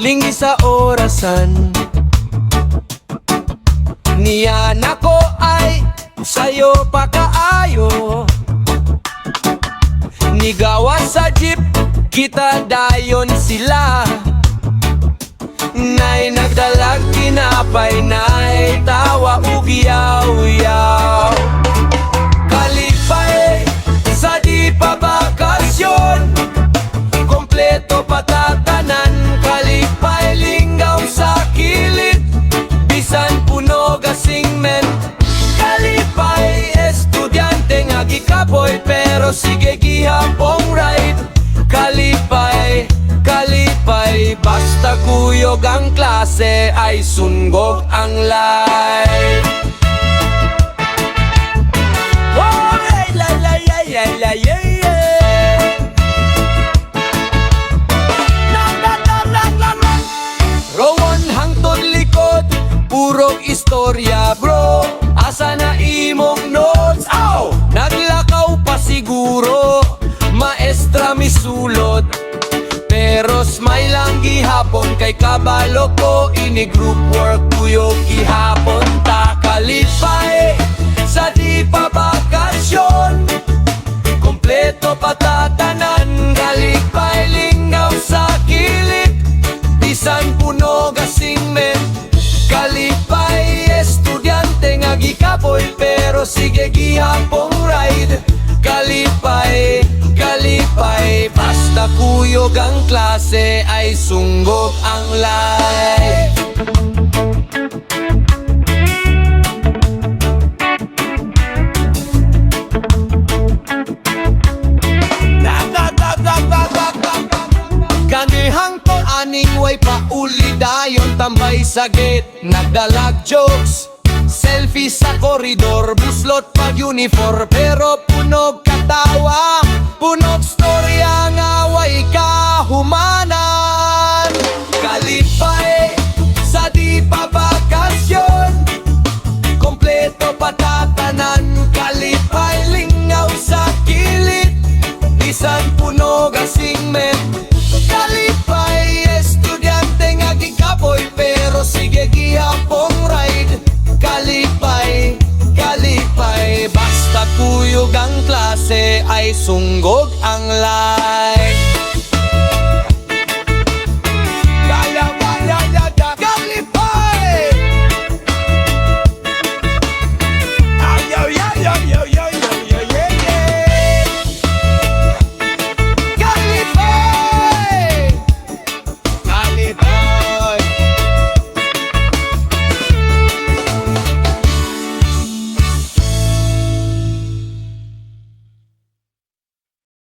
lingi sa orasan. Niyan ako ay sayo pa kaayo. Nigawas sa jeep, kita dayon sila. Nay nagdalag tinapay, nay tawa ug yaw-yaw. Kalipay sa di pa bakasyon, kompleto patatanan. Kalipay linggaw sa kilid, bisan puno gasingmen. Kalipay estudyante nga gikapoy, pero sige gihapong ride. Kalipay, kalipay, basta kuyog ang klase ay sunggog ang life. Oh, la la la la la yeah, yeah. Rowan hangtod likod, purong istorya bro. Asa na imong notes? Ow! Naglakaw pa siguro, maestra misulod. Pero smile lang gihapon, kay kabalo ko ini group work kuyog gihapon. Ta kalipay sa di pa bakasyon, kompleto patatanan. Kalipay linggaw sa kilid, bisan puno gasingmen. Kalipay estudyante nga gikapoy, pero sige gihapong ride. Kalipay, kalipay, basta kuyog ang klase ay sunggog ang life. Kanihang to aning way pa uli dayon tambay sa gate. Nagdalag jokes, selfie sa koridor, buslot pag uniform, pero punog katawa, punog storya nga way kahumanan. Kalipay sa di pa bakasyon, kompleto patatanan. Kalipay lingaw sa kilid, bisan punog asingmen. Kalipay estudyante nga gikapoy, pero sige gihapong ride. Kalipay, kalipay, basta kuyog ang klase ay sunggog ang life.